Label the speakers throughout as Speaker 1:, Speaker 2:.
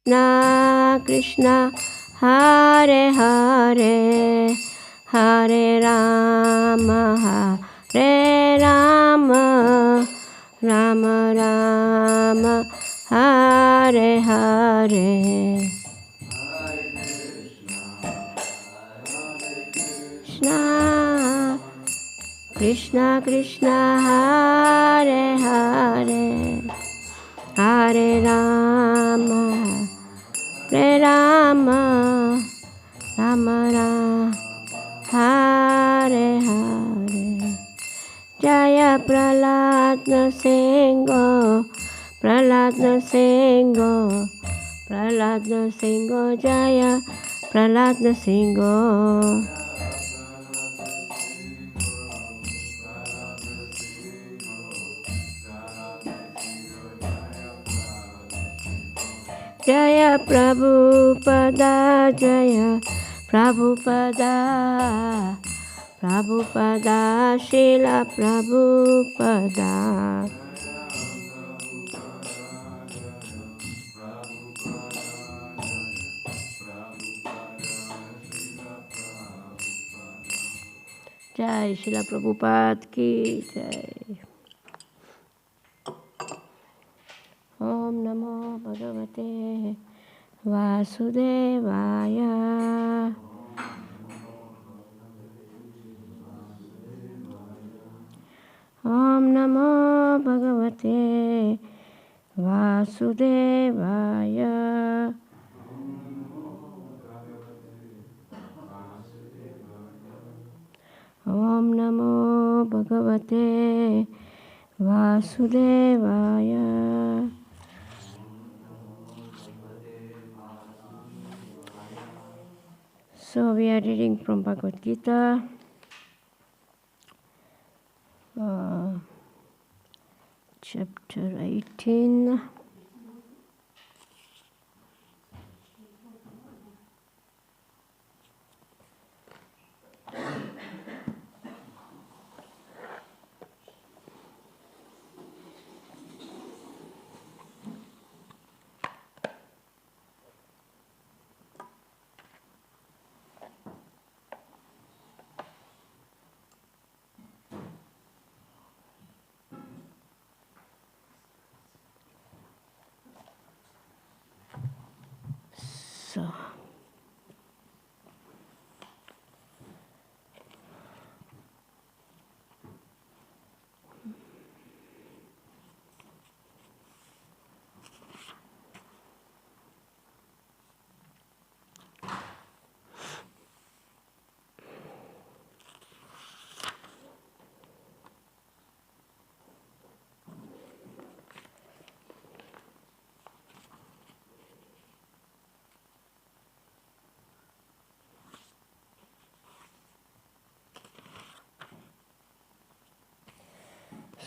Speaker 1: Krishna Hare Hare Hare Rama Hare Rama Rama Rama Hare Hare Krishna Krishna Krishna Hare Hare Hare Rama Hare Rama Rama Rama Hare Hare Jaya Prahlad Nrsimha Prahlad Nrsimha Prahlad Nrsimha Jaya Prahlad Nrsimha Jaya Prabhupada Jaya Prabhupada Prabhupada Srila Prabhupada Jai Srila Prabhupada ki Jai. Om Namo Bhagavate Vasudevaya. Om Namo Bhagavate Vasudevaya. Om Namo Bhagavate Vasudevaya. So we are reading from Bhagavad Gita, chapter 18.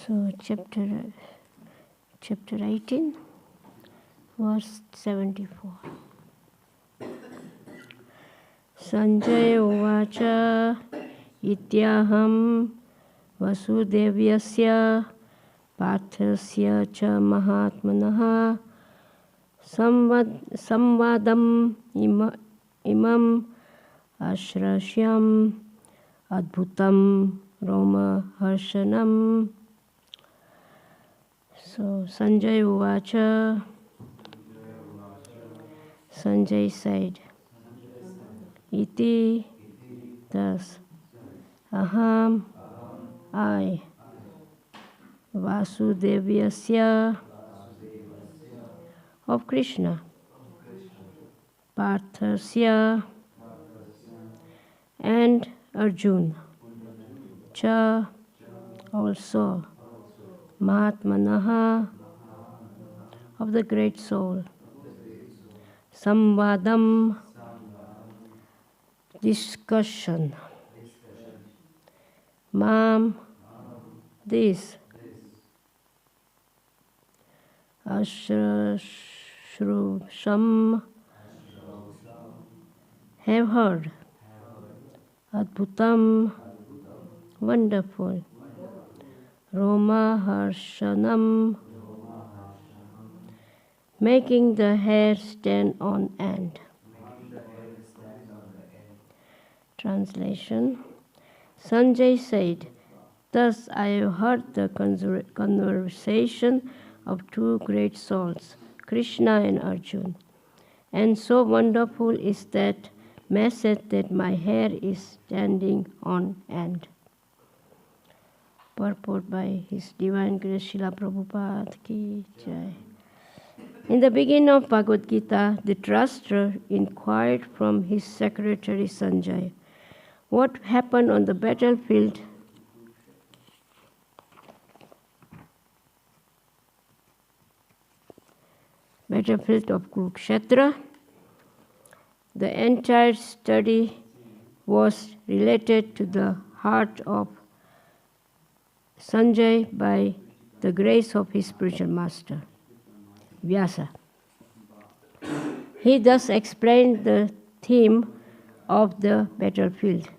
Speaker 1: So chapter 18, verse 74. Sanjaya uvacha ityaham vasudevyasya pathasya cha mahatmanaha samvadam imam ashrashyam adbhutam roma harshanam. So Sanjay uvacha, Sanjay said, iti, thus, aham, I, Vasudevyasya, of Krishna, Parthasya, and Arjuna, cha, also, Mahatmanaha, of the great soul, Samvadam, discussion, Mam, this, Ashrusham, have heard, Adbhutam, wonderful, Roma Harshanam, making the hair stand on end. Translation. Sanjay said, "Thus I have heard the conversation of two great souls, Krishna and Arjuna. And so wonderful is that message that my hair is standing on end." Purport by His Divine Grace Srila Prabhupada Ki Jai. In the beginning of Bhagavad Gita, the Dhritarashtra inquired from his secretary Sanjay what happened on the battlefield of Kurukshetra. The entire study was related to the heart of Sanjay by the grace of his spiritual master, Vyasa. He thus explained the theme of the battlefield.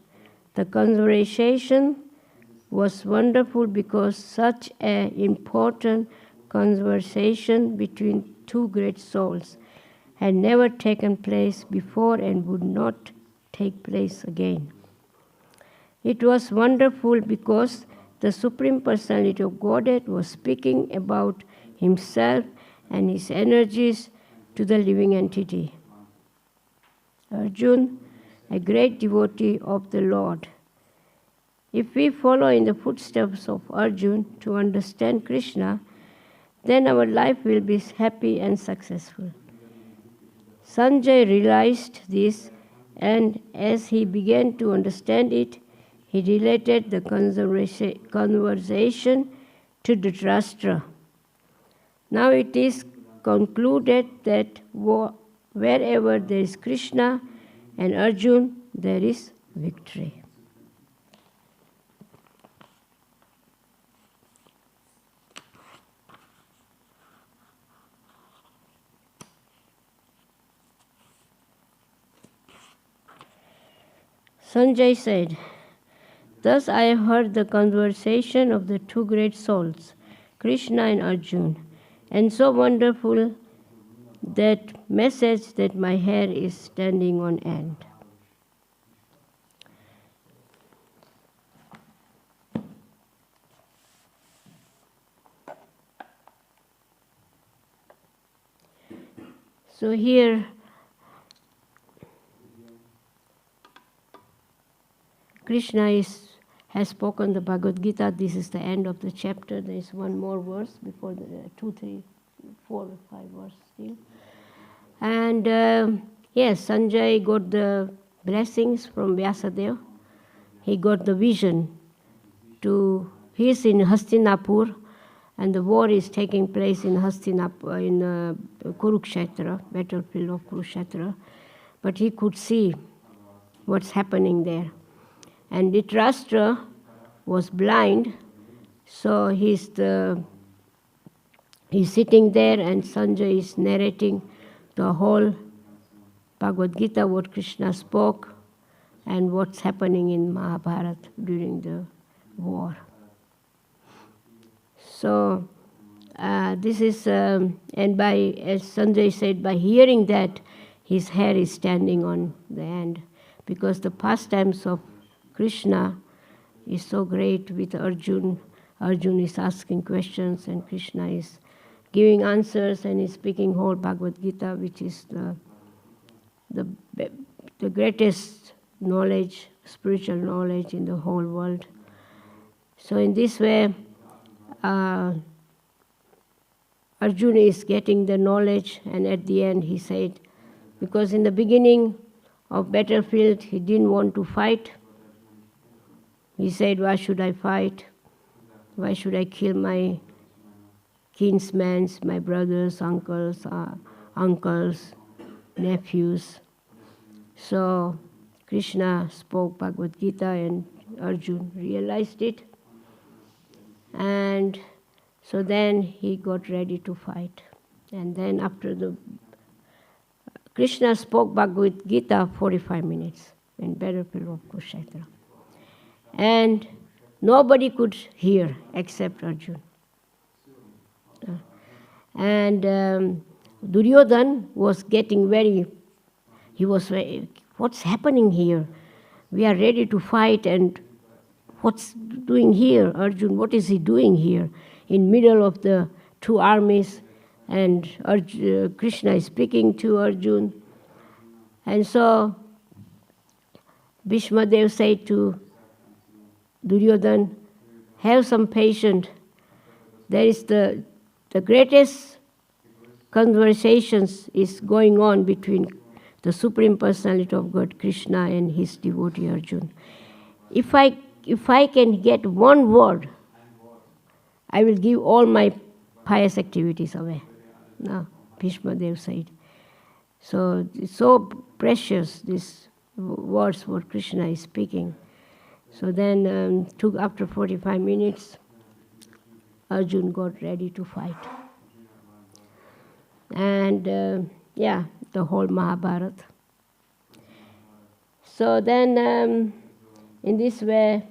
Speaker 1: The conversation was wonderful because such an important conversation between two great souls had never taken place before and would not take place again. It was wonderful because the Supreme Personality of Godhead was speaking about Himself and His energies to the living entity. Arjuna, a great devotee of the Lord. If we follow in the footsteps of Arjuna to understand Krishna, then our life will be happy and successful. Sanjay realized this, and as he began to understand it, he related the conversation to the Dhritarashtra. Now it is concluded that wherever there is Krishna and Arjuna, there is victory. Sanjay said, "Thus I have heard the conversation of the two great souls, Krishna and Arjuna, and so wonderful that message that my hair is standing on end." So here Krishna has spoken the Bhagavad Gita. This is the end of the chapter. There is one more verse before the 2, 3, 4, 5 verse still. And yes, Sanjay got the blessings from Vyasadeva. He got the vision he is in Hastinapur, and the war is taking place in Hastinapur, in Kurukshetra, battlefield of Kurukshetra. But he could see what's happening there. And Dhritarashtra was blind, so he's sitting there, and Sanjay is narrating the whole Bhagavad Gita, what Krishna spoke, and what's happening in Mahabharata during the war. So this is, and as Sanjay said, by hearing that, his hair is standing on the end, because the pastimes of Krishna is so great with Arjuna. Arjuna is asking questions and Krishna is giving answers and is speaking whole Bhagavad Gita, which is the greatest knowledge, spiritual knowledge in the whole world. So in this way, Arjuna is getting the knowledge, and at the end he said, because in the beginning of battlefield he didn't want to fight. He said, why should I fight? Why should I kill my kinsmen, my brothers, uncles, nephews? So Krishna spoke Bhagavad Gita and Arjuna realized it. And so then he got ready to fight. And then after Krishna spoke Bhagavad Gita 45 minutes in battlefield of Kurukshetra. And nobody could hear except Arjuna. And Duryodhan was getting what's happening here? We are ready to fight, and what's doing here? Arjun, what is he doing here? In middle of the two armies, and Krishna is speaking to Arjun. And so Bhishma Dev said to Duryodhan, have some patience. There is the greatest conversations is going on between the Supreme Personality of God, Krishna, and his devotee Arjun. If I can get one word, I will give all my pious activities away. No, Bhishma Dev said. So it's so precious, these words what Krishna is speaking. So then after 45 minutes, Arjun got ready to fight. And the whole Mahabharata. So then in this way,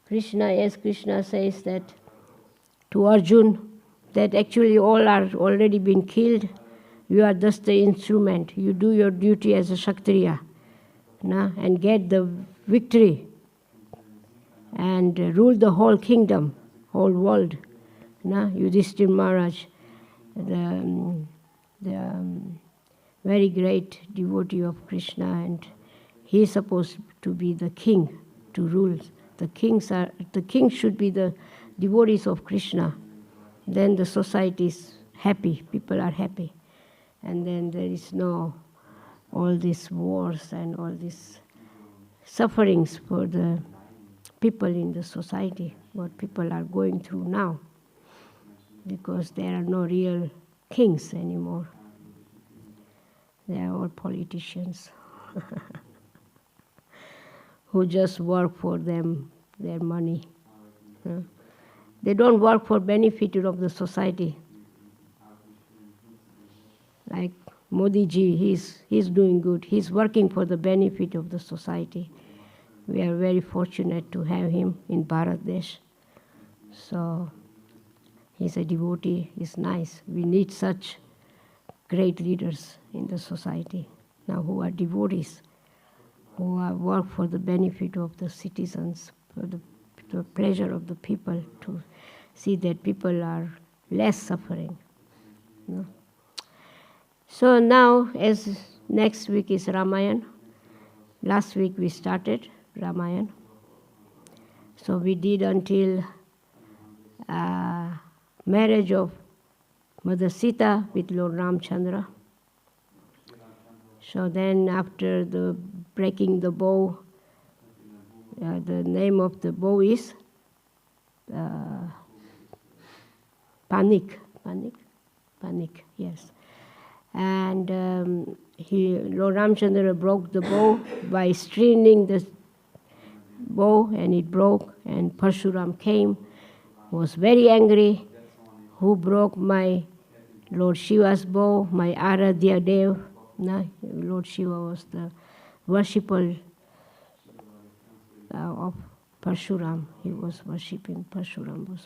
Speaker 1: Krishna says that to Arjun, that actually all are already been killed. You are just the instrument. You do your duty as a Kshatriya, and get the victory and rule the whole kingdom, whole world. Yudhishthira Maharaj, the very great devotee of Krishna, and he is supposed to be the king, to rule. The kings should be the devotees of Krishna. Then the society is happy, people are happy. And then there is no all these wars and all these sufferings for the people in the society, what people are going through now, because there are no real kings anymore. They are all politicians who just work for them, their money. They don't work for benefit of the society. Like Modi ji, he's doing good. He's working for the benefit of the society. We are very fortunate to have him in Bharat Desh. So he's a devotee, he's nice. We need such great leaders in the society now who are devotees, who work for the benefit of the citizens, for the pleasure of the people, to see that people are less suffering. So now, as next week is Ramayana, last week we started Ramayana. So we did until marriage of Mother Sita with Lord Ramchandra. So then after the breaking the bow, the name of the bow is Panik, yes. And Lord Ramchandra broke the bow by straining the bow, and it broke, and Parshuram came, was very angry. Who broke my Lord Shiva's bow, my Aradhya Dev? Lord Shiva was the worshipper of Parshuram. He was worshipping Parshuram.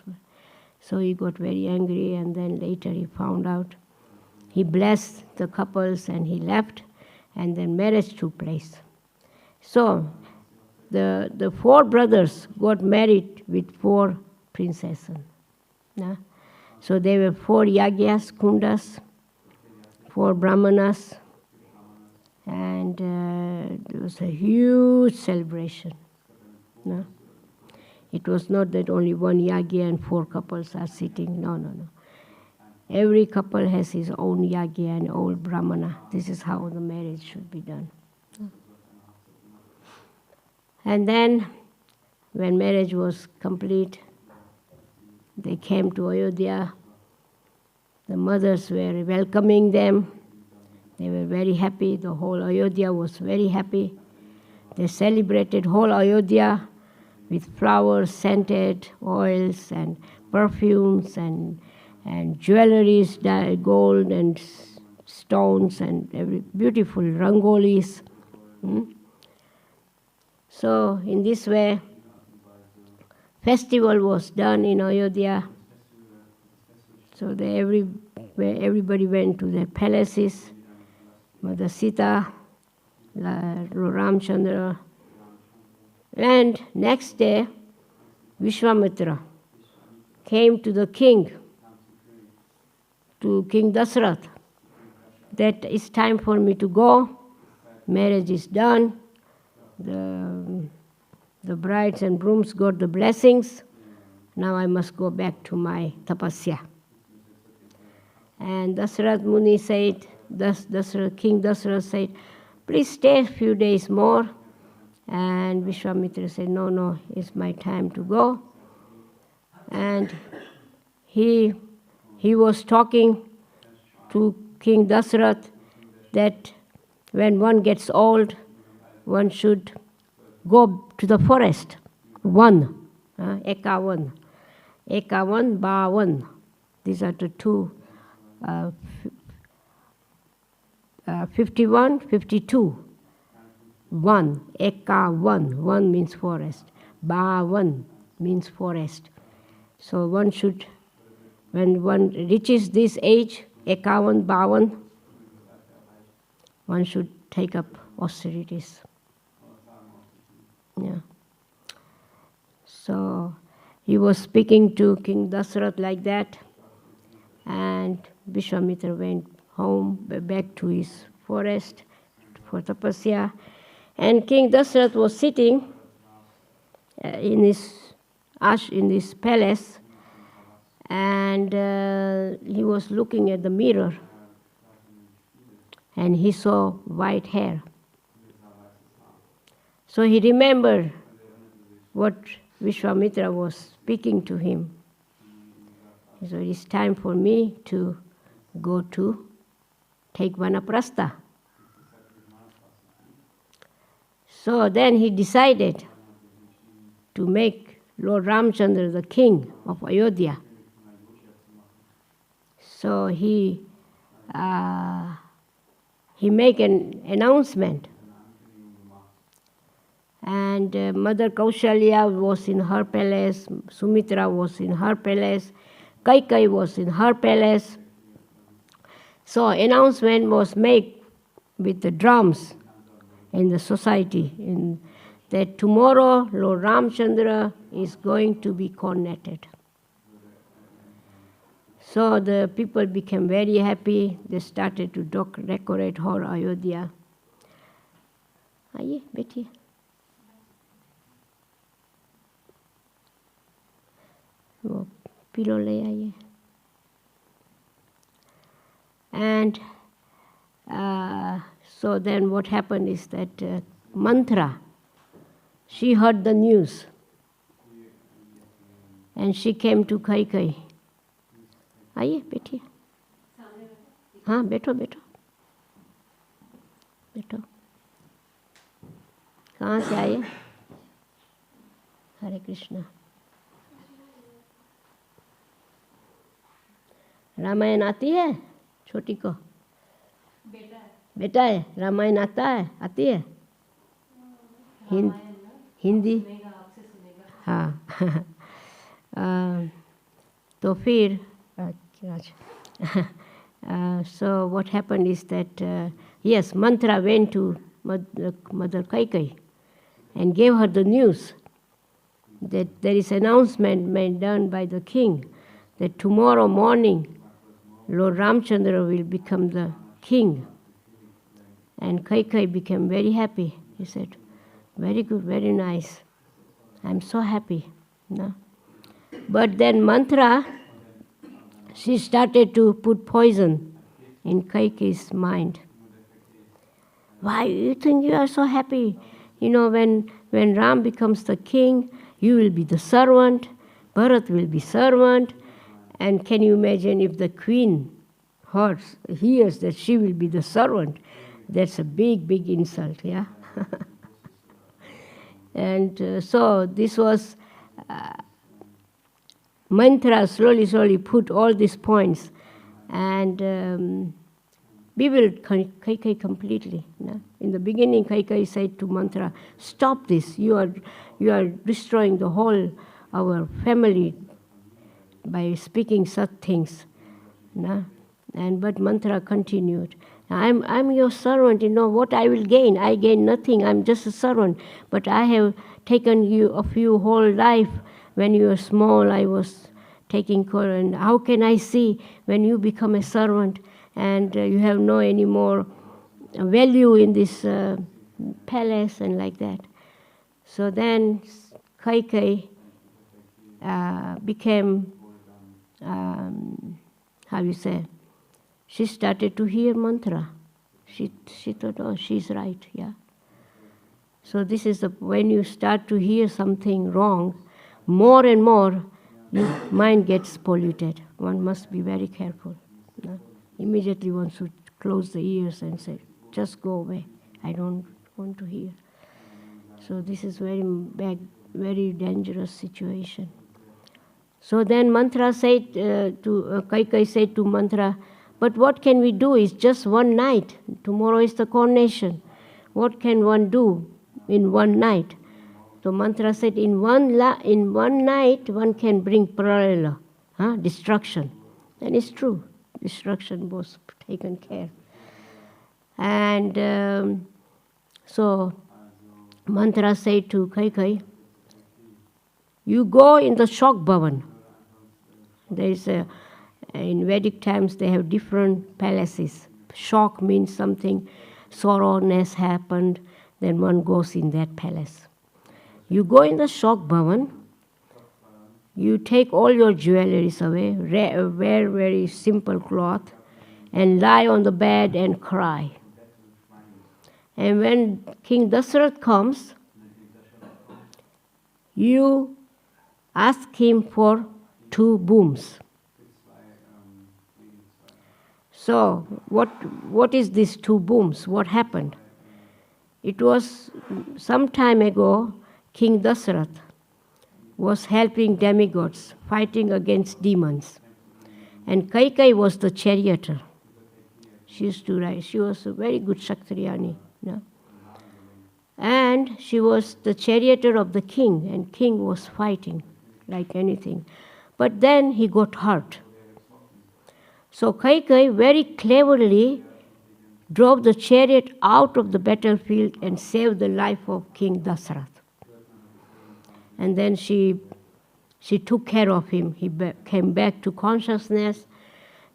Speaker 1: So he got very angry, and then later he found out. He blessed the couples and he left, and then marriage took place. So the four brothers got married with four princesses. So there were 4 yagyas, kundas, 4 brahmanas, and there was a huge celebration. It was not that only 1 yagya and 4 couples are sitting. No. Every couple has his own yagya and own brahmana. This is how the marriage should be done. And then, when marriage was complete, they came to Ayodhya. The mothers were welcoming them. They were very happy. The whole Ayodhya was very happy. They celebrated whole Ayodhya with flowers, scented oils, and perfumes, and jewelries, gold and stones, and every beautiful rangolis. So in this way, festival was done in Ayodhya. So every where everybody went to their palaces. Mother Sita, Lord Ramchandra. And next day, Vishwamitra came to the king, to King Dasarath, that it's time for me to go. Marriage is done. The brides and grooms got the blessings. Now I must go back to my tapasya. And Dasarath Muni said, King Dasarath said, please stay a few days more. And Vishwamitra said, no, it's my time to go. And he was talking to King Dasarath that when one gets old, one should go to the forest. Ekavan, Bavan. These are the two, 51, 52. One, Ekavan, one means forest. Bavan means forest. So one should, when one reaches this age, Ekavan, Bavan, one should take up austerities. Yeah. So he was speaking to King Dasarath like that, and Vishwamitra went home, back to his forest for tapasya. And King Dasarath was sitting in his palace, and he was looking at the mirror, and he saw white hair. So he remembered what Vishwamitra was speaking to him. So it's time for me to go to take vanaprastha. So then he decided to make Lord Ramchandra the king of Ayodhya. So he made an announcement. And Mother Kaushalya was in her palace, Sumitra was in her palace, Kaikai was in her palace. So announcement was made with the drums in the society that tomorrow Lord Ramchandra is going to be coronated. So the people became very happy. They started to decorate whole Ayodhya. Aye, Betty. वो pillow ले आइए. And so then what happened is that Mantra, she heard the news and she came to Kaikai. आइए बैठिए. हाँ बैठो बैठो बैठो. कहाँ से आए? हरे कृष्णा. रामायण आती है छोटी को? बेटा है. रामायण आता है, आती है हिंदी? हाँ. तो फिर so what happened is that yes, Mantra went to Mother Kaikai and gave her the news that there is announcement made done by the king that tomorrow morning Lord Ramchandra will become the king. And Kaikai became very happy. He said, very good, very nice. I'm so happy. No? But then Mantra, she started to put poison in Kaikai's mind. Why you think you are so happy? You know, when Ram becomes the king, you will be the servant, Bharat will be servant. And can you imagine if the queen hears that she will be the servant? That's a big, big insult, yeah? And so this was, Mantra slowly put all these points and bewildered Kaikai completely. No? In the beginning, Kaikai said to Mantra, stop this, you are destroying the whole, our family by speaking such things. No? But mantra continued. I'm your servant, what I will gain? I gain nothing, I'm just a servant. But I have taken you of you whole life. When you were small, I was taking care. And how can I see when you become a servant and you have no any more value in this palace and like that? So then Kaikai became, she started to hear mantra. She thought, oh, she's right, yeah. So this is when you start to hear something wrong, more and more, your mind gets polluted. One must be very careful. Immediately one should close the ears and say, just go away. I don't want to hear. So this is very bad, very dangerous situation. So then mantra said Kaikai said to mantra, but what can we do? It's just one night. Tomorrow is the coronation. What can one do in one night? So mantra said, in one night one can bring pralaya, destruction. And it's true. Destruction was taken care. And so mantra said to Kaikai, you go in the Shok Bhavan. There is in Vedic times they have different palaces. Shock means something, sorrowness happened, then one goes in that palace. You go in the Shok Bhavan, you take all your jewelries away, wear very simple cloth, and lie on the bed and cry. And when King Dasarath comes, you ask him for 2 booms. So, what is these 2 booms? What happened? It was some time ago, King Dasarath was helping demigods, fighting against demons. And Kaikai was the charioteer. She used to ride. She was a very good Kshatriyani. And she was the charioteer of the king, and king was fighting like anything. But then he got hurt. So Kaikai very cleverly drove the chariot out of the battlefield and saved the life of King Dasarath. And then she took care of him. He came back to consciousness,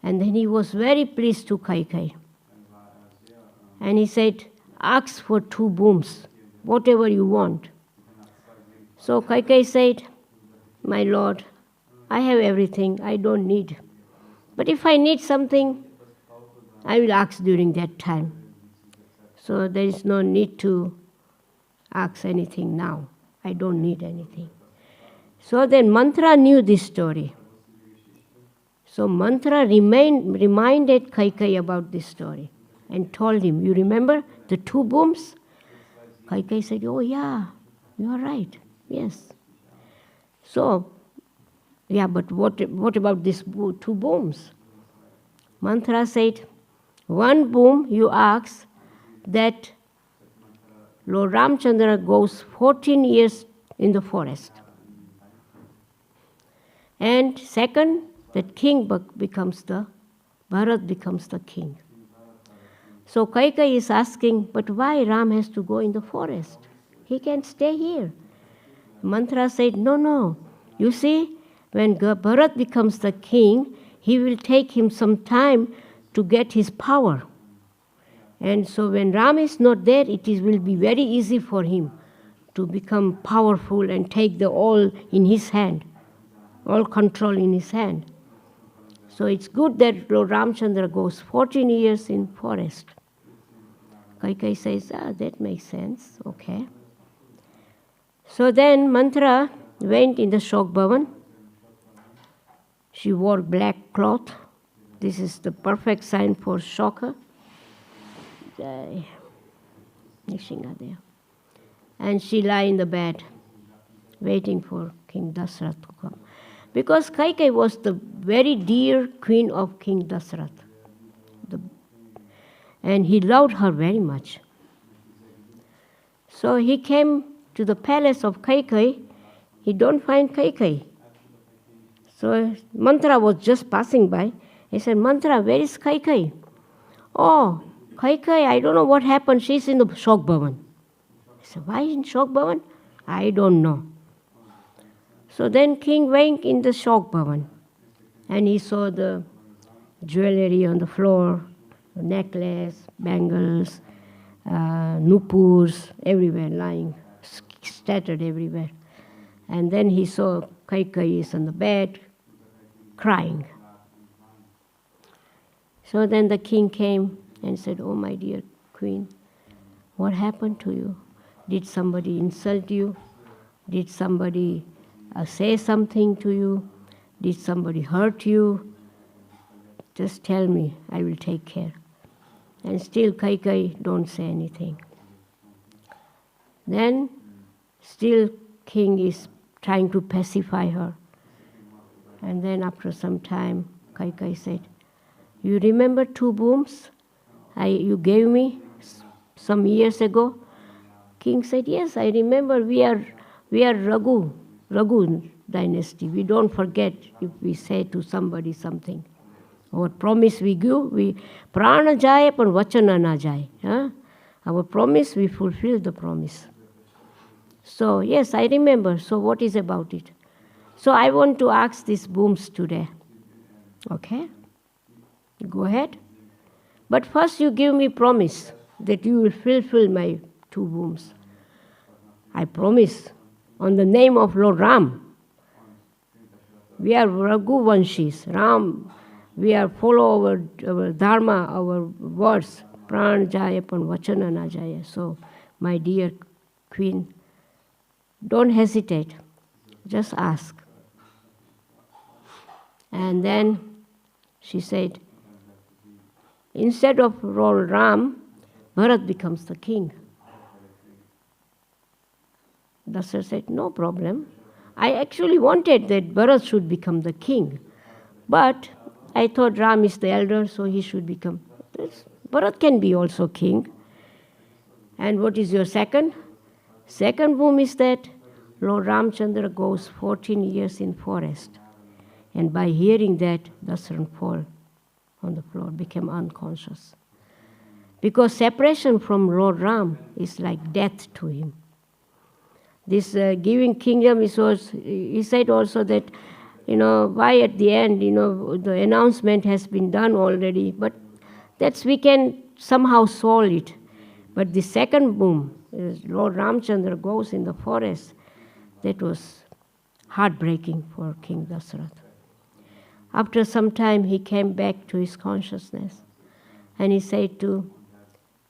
Speaker 1: and then he was very pleased to Kaikai. And he said, ask for 2 booms, whatever you want. So Kaikai said, my lord, I have everything, I don't need. But if I need something, I will ask during that time. So there is no need to ask anything now. I don't need anything. So then mantra knew this story. So mantra reminded Kaikai about this story and told him, you remember the 2 booms? Kaikai said, oh yeah, you are right, yes. So, yeah, but what about these 2 booms? Mantra said, 1 boom you ask that Lord Ramchandra goes 14 years in the forest. And second, that Bharat becomes the king. So Kaikai is asking, but why Ram has to go in the forest? He can stay here. Mantra said, no. You see, when Bharat becomes the king, he will take him some time to get his power. And so when Ram is not there, will be very easy for him to become powerful and take the all in his hand, all control in his hand. So it's good that Lord Ramchandra goes 14 years in forest. Kaikai says, that makes sense, okay. So then Mantra went in the Shok Bhavan. She wore black cloth. This is the perfect sign for Shoka. And she lay in the bed, waiting for King Dasarath to come. Because Kaikai was the very dear queen of King Dasarath. And he loved her very much. So he came to the palace of Kaikai. He don't find Kaikai. So Mantra was just passing by, He said, Mantra, where is Kaikai? Oh, Kaikai, I don't know what happened. She's in the Shok Bhavan. He said, why in Shok Bhavan? I don't know. So then king went in the Shok Bhavan and he saw the jewelry on the floor, necklace, bangles, nupurs, everywhere lying, scattered everywhere. And then he saw Kaikai is on the bed, crying. So then the king came and said, oh my dear queen, what happened to you? Did somebody insult you? Did somebody say something to you? Did somebody hurt you? Just tell me, I will take care. And still Kaikai don't say anything. Then still king is trying to pacify her. And then after some time, Kaikai said, you remember 2 booms you gave me some years ago? King said, yes, I remember. We are Raghu dynasty. We don't forget if we say to somebody something. Our promise we give, we prana jaye pan vachana na jaye. Our promise, we fulfill the promise. So yes, I remember. So what is about it? So I want to ask these booms today. Okay? Go ahead. But first you give me promise that you will fulfill my 2 booms. I promise on the name of Lord Ram. We are Raghu Vanshis. Ram, we are follow our dharma, our words. Pran jaya pan vachana na jaya. So, my dear queen, don't hesitate. Just ask. And then she said, instead of Lord Ram, Bharat becomes the king. Dāsī said, no problem. I actually wanted that Bharat should become the king. But I thought Ram is the elder, so he should become. Bharat can be also king. And what is your second? Second boom is that Lord Ramchandra goes 14 years in forest. And by hearing that, Dasaran fall on the floor, became unconscious. Because separation from Lord Ram is like death to him. This giving kingdom he said also that, why at the end, the announcement has been done already, but we can somehow solve it. But the second boom, Lord Ramchandra goes in the forest, that was heartbreaking for King Dasarath. After some time, he came back to his consciousness, and he said to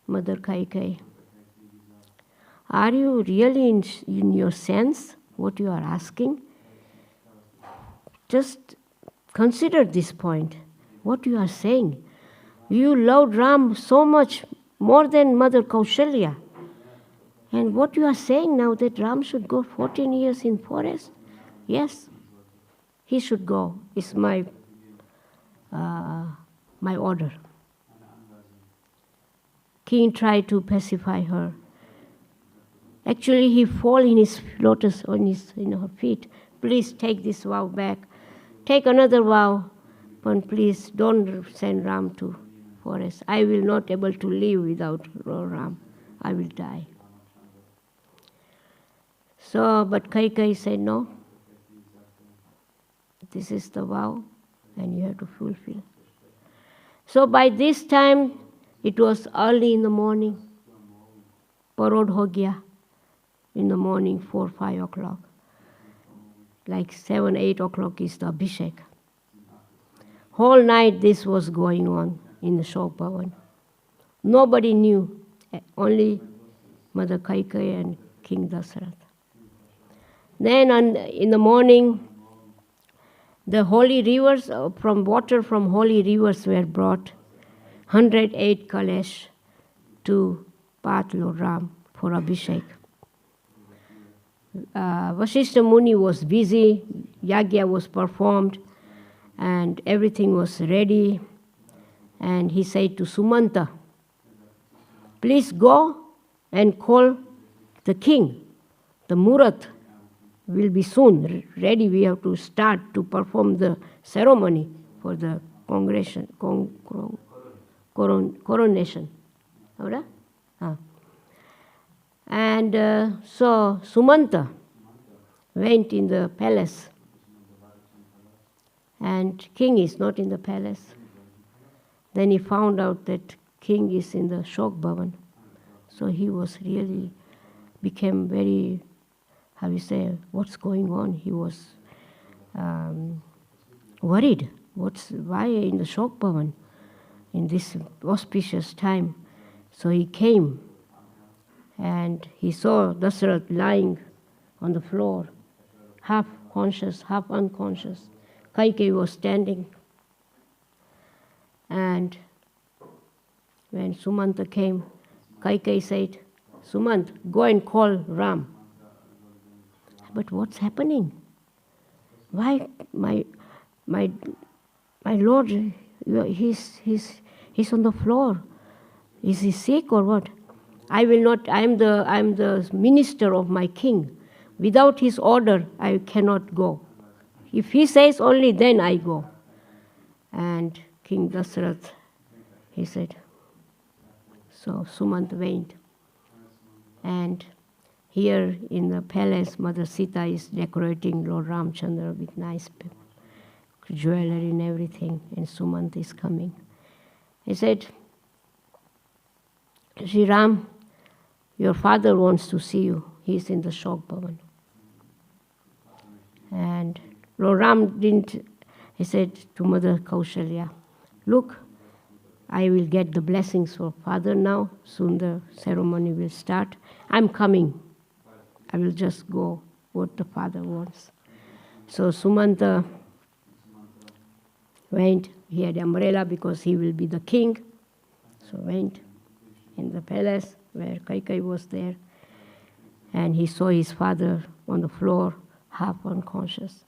Speaker 1: Mother Kaikai, are you really in your sense what you are asking? Just consider this point, what you are saying. You loved Ram so much more than Mother Kaushalya. And what you are saying now that Ram should go 14 years in forest? Yes, he should go. It's my order. King tried to pacify her. Actually, he fall in his lotus on her feet. Please take this vow back. Take another vow, but please don't send Ram to forest. I will not able to live without Ram. I will die. So, but Kaikai said, no. This is the vow, and you have to fulfill. So by this time, it was early in the morning. Parod ho gaya. In the morning, 4, 5 o'clock. Like 7, 8 o'clock is the Abhishek. Whole night this was going on in the Shok Bhavan. Nobody knew, only Mother Kaikai and King Dasarath. Then in the morning, the holy rivers, water from holy rivers were brought, 108 kalash to Path Lord Ram for Abhishek. Vasishtha Muni was busy, Yagya was performed, and everything was ready. And he said to Sumanta, please go and call the king. The Murat will be soon ready. We have to start to perform the ceremony for the coronation. Right? And so Sumanta went in the palace, and king is not in the palace. Then he found out that king is in the Shok Bhavan. So he was really, became very, what's going on? He was worried. Why in the Shok Bhavan in this auspicious time? So he came and he saw Dasarath lying on the floor, half conscious, half unconscious. Kaikeyi was standing. And when Sumanta came, Kaikeyi said, Sumant, go and call Ram. But what's happening? Why, my lord, he's on the floor. Is he sick or what? I am the minister of my king. Without his order, I cannot go. If he says only, then I go. And King Dasarath, he said, so Sumant went. And here in the palace, Mother Sita is decorating Lord Ramchandra with nice jewelry and everything, and Sumant is coming. He said, Sri Ram, your father wants to see you. He's in the Shok Bhavan. And Lord Ram didn't, he said to Mother Kaushalya, look, I will get the blessings for father now. Soon the ceremony will start. I'm coming. I will just go what the father wants. So Sumanta went. He had umbrella because he will be the king. So went in the palace where Kaikeyi was there. And he saw his father on the floor, half unconscious.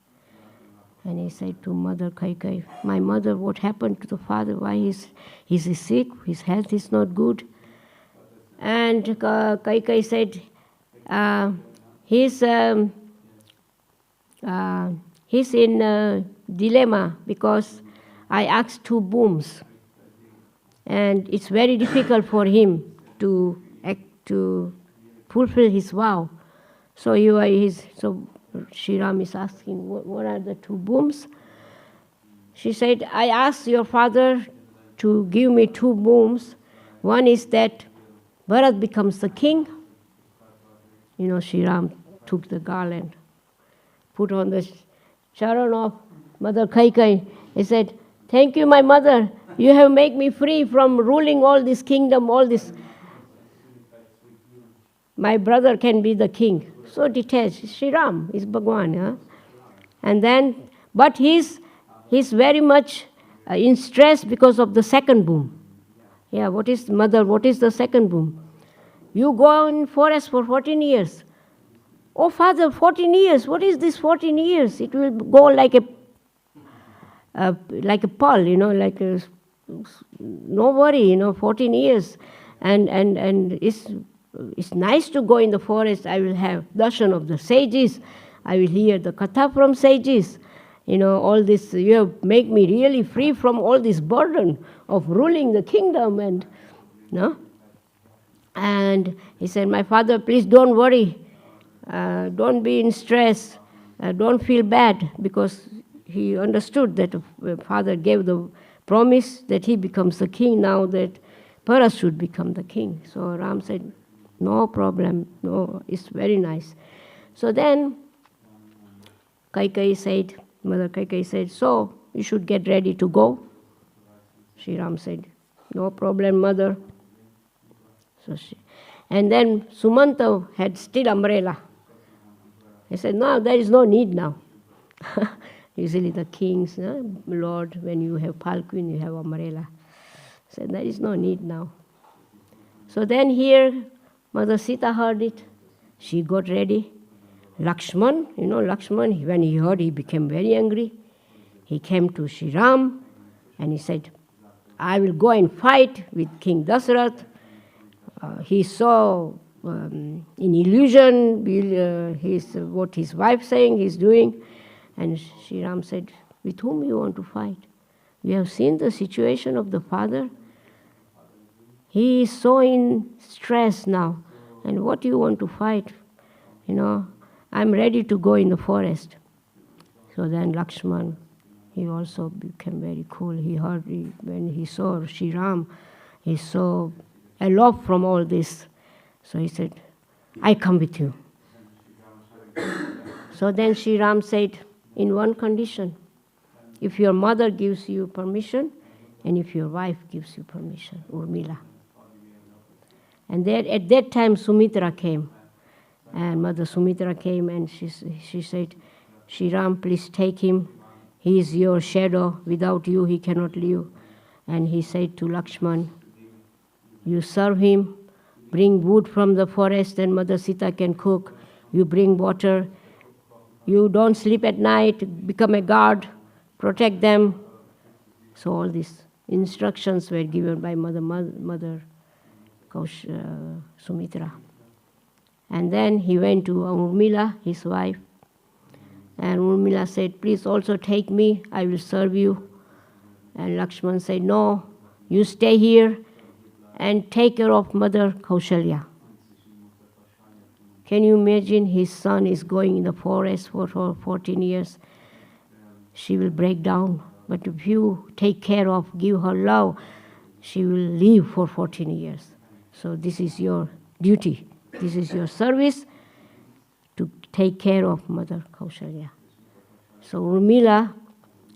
Speaker 1: And he said to Mother Kaikeyi, my mother, what happened to the father? Why is he sick? His health is not good. And Kaikeyi said, he's in a dilemma because I asked 2 booms. And it's very difficult for him to fulfill his vow. So Sri Ram is asking, what are the 2 booms? She said, I asked your father to give me 2 booms. One is that Bharat becomes the king. Sri Ram took the garland, put on the charan of Mother Kaikeyi. He said, thank you, my mother. You have made me free from ruling all this kingdom, all this. My brother can be the king. So detached. Sri Ram is Bhagwan. Huh? And then, but he's very much in stress because of the second boom. Yeah, what is the second boom? You go in forest for 14 years. Oh, father, 14 years. What is this 14 years? It will go like a pearl, like a, no worry, 14 years. And it's nice to go in the forest. I will have darshan of the sages. I will hear the katha from sages. All this, you have made me really free from all this burden of ruling the kingdom. And he said, my father, please don't worry. Don't be in stress. Don't feel bad, because he understood that the father gave the promise that he becomes the king, now that Bharat should become the king. So Ram said, no problem, no, it's very nice. So then Mother Kaikeyi said, so you should get ready to go. Sri Ram said, no problem, mother. And then Sumanta had still umbrella. He said, no, there is no need now. Usually the kings, Lord, when you have palquin, you have umbrella. He said, there is no need now. So then here, Mother Sita heard it. She got ready. Lakshman, Lakshman, when he heard, he became very angry. He came to Sri Ram and he said, I will go and fight with King Dasarath. He saw in illusion what his wife saying he's doing. And Sri Ram said, with whom you want to fight? You have seen the situation of the father? He is so in stress now. And what do you want to fight? I'm ready to go in the forest. So then Lakshman, he also became very cool. He heard, when he saw Sri Ram, he saw aloft from all this. So he said, I come with you. So then Sri Ram said, in one condition, if your mother gives you permission, and if your wife gives you permission, Urmila. And then at that time Sumitra came. And Mother Sumitra came and she said, Sri Ram, please take him. He is your shadow. Without you he cannot live. And he said to Lakshman, you serve him, bring wood from the forest and Mother Sita can cook. You bring water. You don't sleep at night, become a guard, protect them. So all these instructions were given by Mother Sumitra. And then he went to Urmila, his wife. And Urmila said, please also take me, I will serve you. And Lakshman said, no, you stay here and take care of Mother Kaushalya. Can you imagine his son is going in the forest for 14 years? She will break down. But if you take care of, give her love, she will live for 14 years. So this is your duty. This is your service to take care of Mother Kaushalya. So Urmila,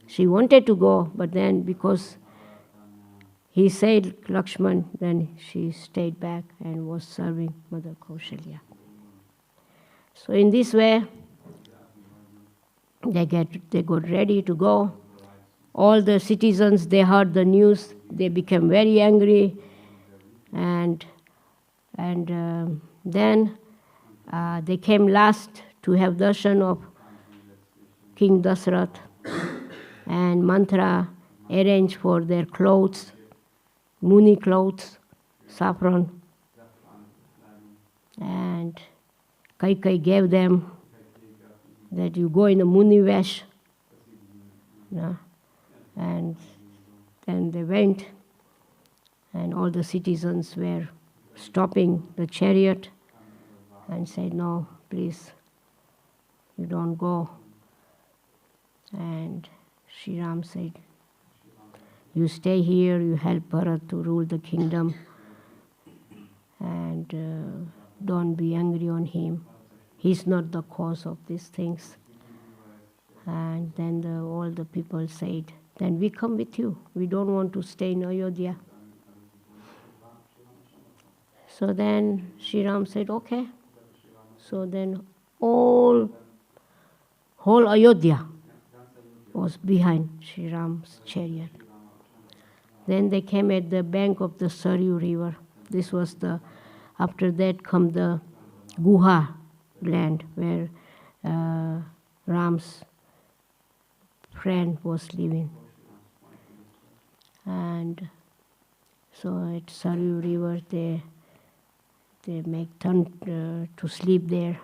Speaker 1: she wanted to go, but then because he said Lakshman, then she stayed back and was serving Mother Kaushalya. So in this way, they got ready to go. All the citizens, they heard the news, they became very angry, and then they came last to have darshan of King Dasrath, and Mantra arranged for their clothes, Muni clothes, saffron, and Kaikai gave them that you go in a Muni vesh. And then they went, and all the citizens were stopping the chariot and said, no, please, you don't go. And Sri Ram said, you stay here, you help Bharat to rule the kingdom, and don't be angry on him. He's not the cause of these things. And then all the people said, then we come with you. We don't want to stay in Ayodhya. So then Sri Ram said, okay. So then whole Ayodhya was behind Sri Ram's chariot. Then they came at the bank of the Saryu river. This was after that come the Guha land where Ram's friend was living. And so at Saryu river they make tent to sleep there,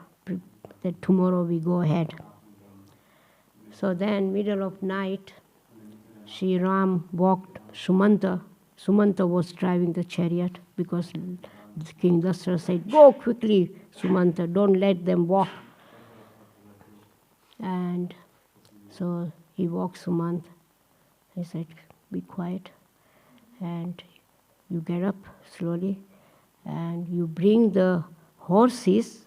Speaker 1: that tomorrow we go ahead. So then middle of night, Sri Ram walked Sumanta. Sumanta was driving the chariot because King Dasratha said, go quickly, Sumanta, don't let them walk. And so he walked Sumant. He said, be quiet, and you get up slowly, and you bring the horses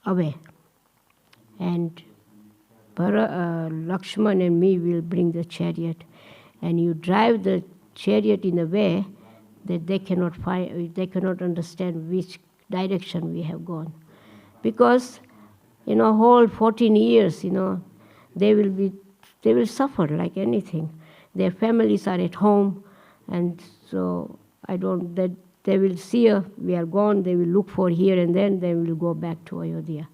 Speaker 1: away. And Lakshman and me will bring the chariot, and you drive the chariot in a way that they cannot understand which direction we have gone. Because, whole 14 years, they will suffer like anything. Their families are at home, and so that they will see we are gone, they will look for here, and then they will go back to Ayodhya.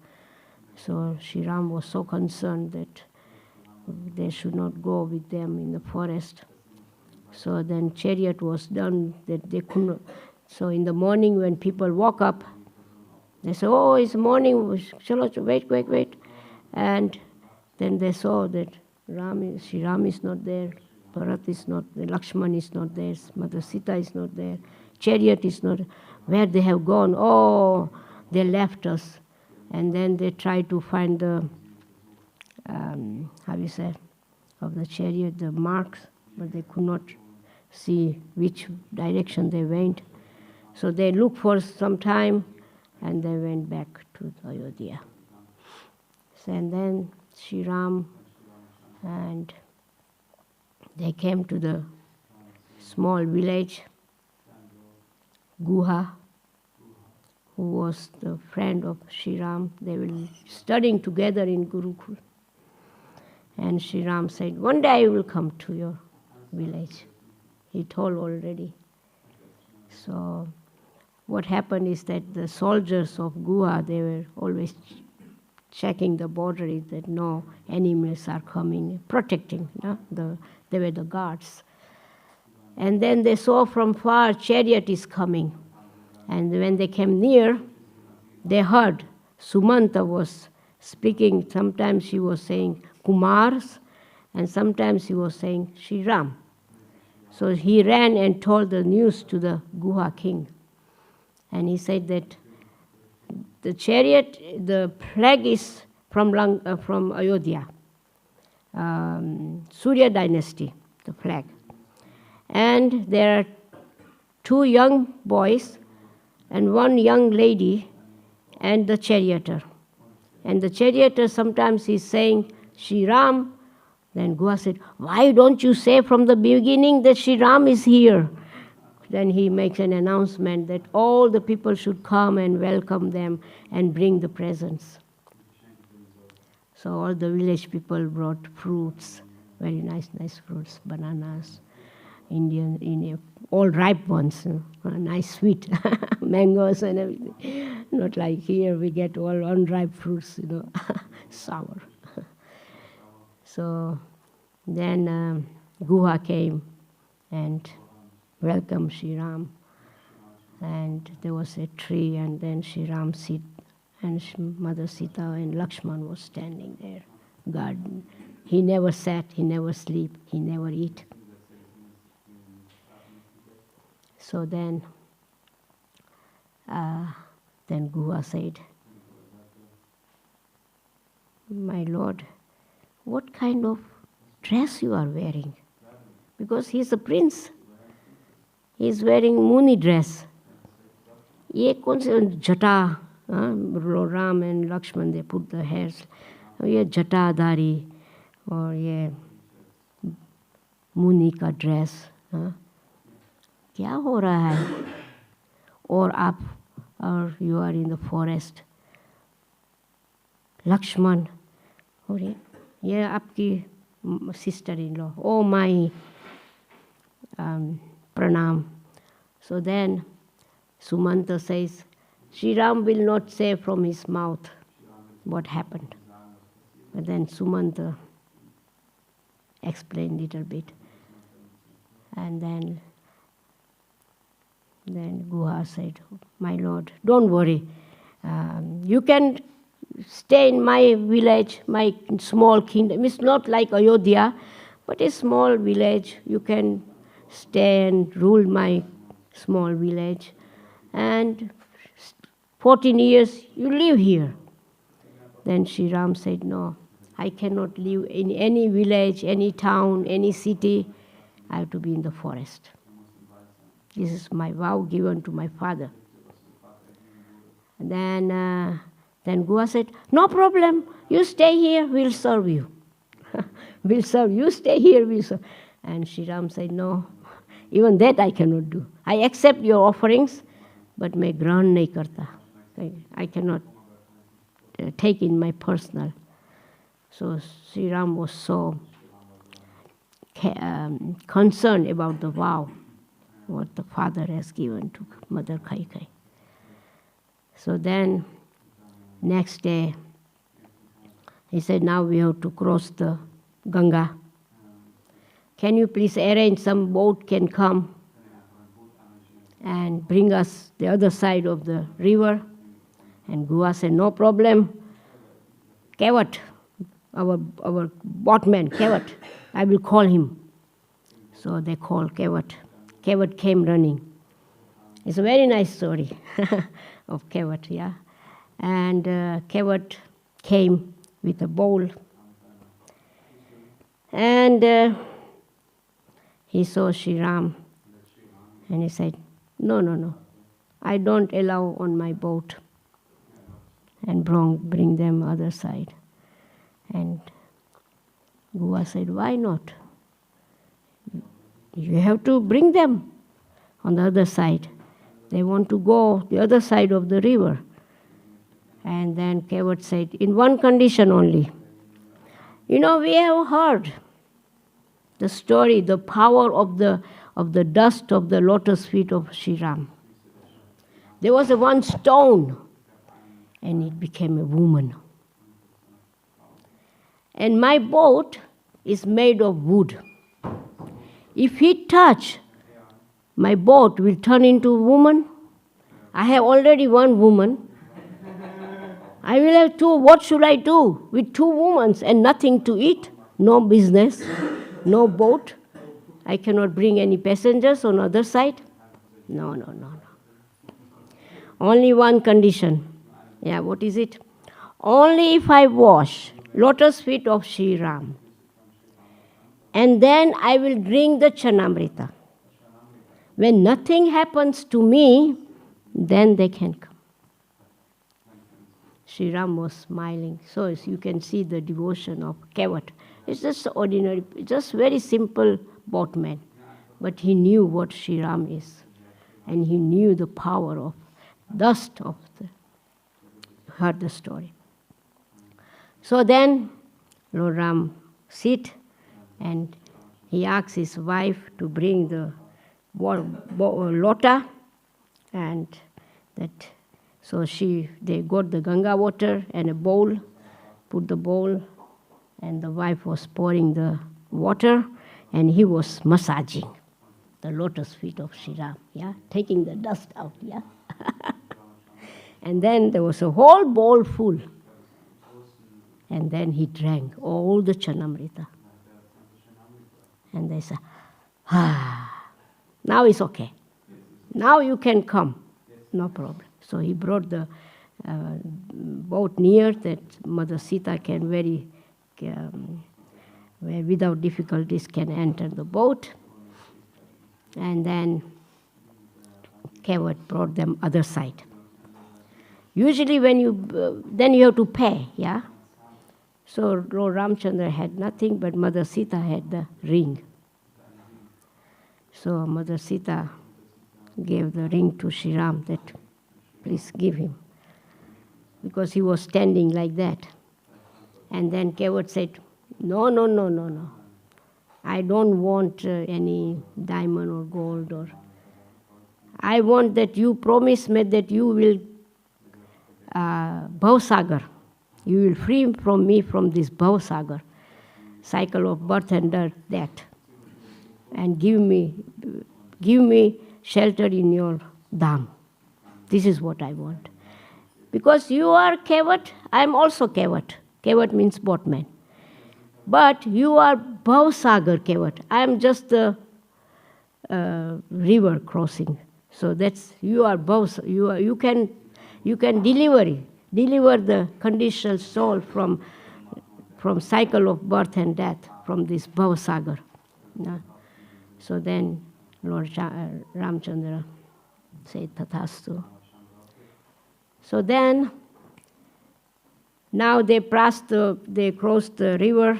Speaker 1: So Sri Ram was so concerned that they should not go with them in the forest. So then chariot was done that they could not. So in the morning when people woke up, they said, oh, it's morning, wait. And then they saw that Sri Ram is not there, Bharat is not there, Lakshman is not there, Mother Sita is not there, chariot is not. Where they have gone? Oh, they left us. And then they try to find the, of the chariot, the marks, but they could not see which direction they went. So they looked for some time, and they went back to Ayodhya. And then Sri Ram, and they came to the small village, Guha, who was the friend of Sri Ram. They were studying together in Gurukul. And Sri Ram said, one day I will come to your village. He told already. So what happened is that the soldiers of Guha, they were always checking the border, is that no enemies are coming, protecting. They were the guards. And then they saw from far chariot is coming. And when they came near, they heard Sumanta was speaking. Sometimes she was saying Kumars, and sometimes he was saying Sri Ram. So he ran and told the news to the Guha king. And he said that the chariot, the flag is from Ayodhya, Surya dynasty, the flag. And there are 2 young boys and 1 young lady and the charioteer. And the charioteer sometimes is saying Sri Ram. Then Guha said, why don't you say from the beginning that Sri Ram is here? Then he makes an announcement that all the people should come and welcome them and bring the presents. So all the village people brought fruits, very nice fruits, bananas, Indian, all ripe ones, nice sweet, mangoes and everything. Not like here we get all unripe fruits, sour. So then Guha came and welcomed Sri Ram. And there was a tree, and then Sri Ram sit, and Mother Sita and Lakshman was standing there, garden. He never sat, he never sleep, he never eat. So then Guha said, my Lord, what kind of dress you are wearing? Because he's a prince. He's wearing Muni dress. Ye kaun se jata, Ram and Lakshman, they put the hairs. Ye jata dari, or ye Muni ka dress. क्या हो रहा है? Or you are in the forest. Lakshman, ये आपकी sister-in-law. Oh my, pranam. So then Sumanta says, Sri Ram will not say from his mouth what happened. But then Sumanta explained a little bit. And then Guha said, my Lord, don't worry. You can stay in my village, my small kingdom. It's not like Ayodhya, but a small village. You can stay and rule my small village. And 14 years you live here. Then Sri Ram said, no, I cannot live in any village, any town, any city. I have to be in the forest. This is my vow given to my father. And then Guha said, no problem, you stay here, we'll serve you. We'll serve you, stay here, we'll serve. And Sri Ram said, no, even that I cannot do. I accept your offerings, but मैं ग्रहण नहीं करता. I cannot take in my personal. So Sri Ram was so concerned about the vow, what the father has given to Mother Kaikai. So then, next day, he said, now we have to cross the Ganga. Can you please arrange some boat can come and bring us the other side of the river? And Guha said, no problem. Kevat, our boatman, Kevat. I will call him. So they called Kevat. Kevat came running. It's a very nice story of Kevat, yeah. And Kevat came with a bowl. And he saw Sri Ram. And he said, no, I don't allow on my boat. And bring them other side. And Gua said, why not? You have to bring them on the other side. They want to go the other side of the river. And then Kevat said, in one condition only. We have heard the story, the power of the dust of the lotus feet of Sri Ram. There was one stone, and it became a woman. And my boat is made of wood. If he touch, my boat will turn into a woman. I have already one woman. I will have two. What should I do with two women and nothing to eat? No business, no boat. I cannot bring any passengers on the other side. No. Only one condition. Yeah, what is it? Only if I wash lotus feet of Sri Ram, and then I will drink the Chanamrita. When nothing happens to me, then they can come. Sri Ram was smiling. So as you can see the devotion of Kevat. It's just ordinary, just very simple boatman. But he knew what Sri Ram is. And he knew the power of dust of heard the story. So then Lord Ram sit and he asks his wife to bring the lota, and so they got the Ganga water and a bowl, put the bowl, and the wife was pouring the water, and he was massaging the lotus feet of Sri Ram, taking the dust out, And then there was a whole bowl full. And then he drank all the Chanamrita. And they said, now it's okay. Now you can come. No problem. So he brought the boat near that Mother Sita can without difficulties can enter the boat. And then Kevat brought them other side. Usually then you have to pay, So Lord Ramchandra had nothing, but Mother Sita had the ring. So Mother Sita gave the ring to Sri Ram that, please give him. Because he was standing like that. And then Kevat said, no. I don't want any diamond or gold. I want that you promise me that you will Bhavasagar. You will free from me from this Bhavasagar, cycle of birth and death, and give me shelter in your dham. This is what I want. Because you are Kevat, I am also Kevat. Kevat means boatman. But you are Bhavasagar Kevat. I am just the river crossing. So you are Bhavasagar. You can deliver the conditional soul from cycle of birth and death, from this Bhavasagar. So then Lord Ramchandra said, Tathastu. So then, now they crossed the river.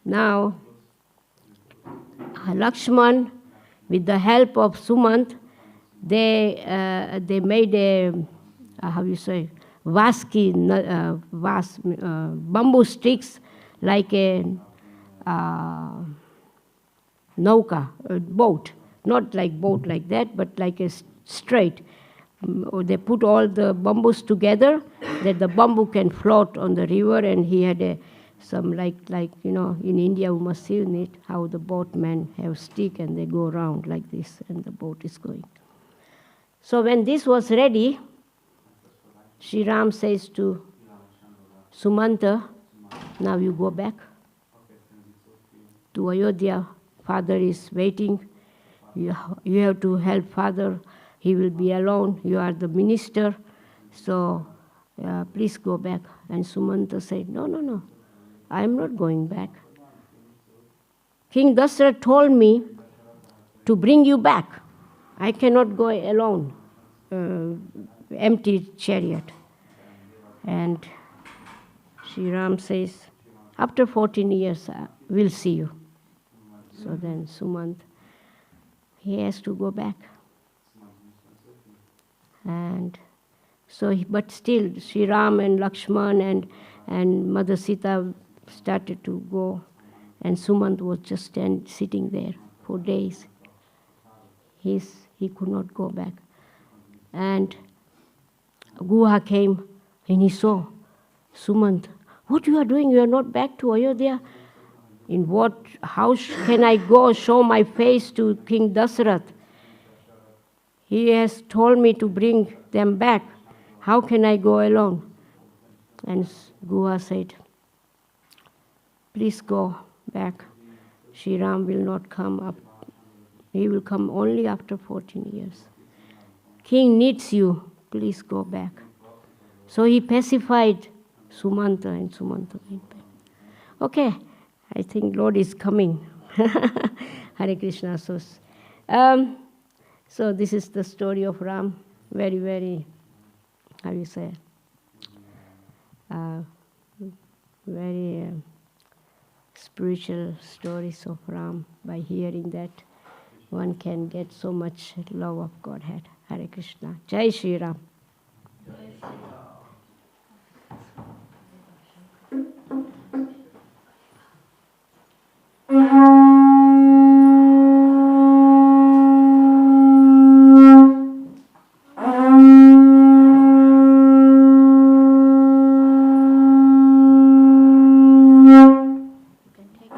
Speaker 1: Now, Lakshman, with the help of Sumant, they made a, bamboo sticks like a nauka, a boat. Not like boat like that, but like a straight. They put all the bamboos together that the bamboo can float on the river, and he had some like in India we must see it, how the boatmen have stick and they go around like this and the boat is going. So when this was ready, Sri Ram says to Sumanta, now you go back to Ayodhya. Father is waiting. You have to help father. He will be alone. You are the minister. So please go back. And Sumanta said, no, I am not going back. King Dasarath told me to bring you back. I cannot go alone, empty chariot. And Sri Ram says, after 14 years, we'll see you. So then Sumant, he has to go back. And so, but still, Sri Ram and Lakshman and Mother Sita started to go. And Sumant was just sitting there for days. He could not go back. And Guha came and he saw, Sumant, what you are doing? You are not back to Ayodhya? In what house can I go show my face to King Dasarath? He has told me to bring them back. How can I go alone? And Guha said, please go back. Sri Ram will not come up. He will come only after 14 years. King needs you. Please go back. So he pacified Sumanta and Sumanta went back. Okay, I think Lord is coming. Hare Krishna. So this is the story of Ram. Very, very, how you say, very spiritual stories of Ram. By hearing that, one can get so much love of Godhead. Hare Krishna. Jai Shri Ram. You can take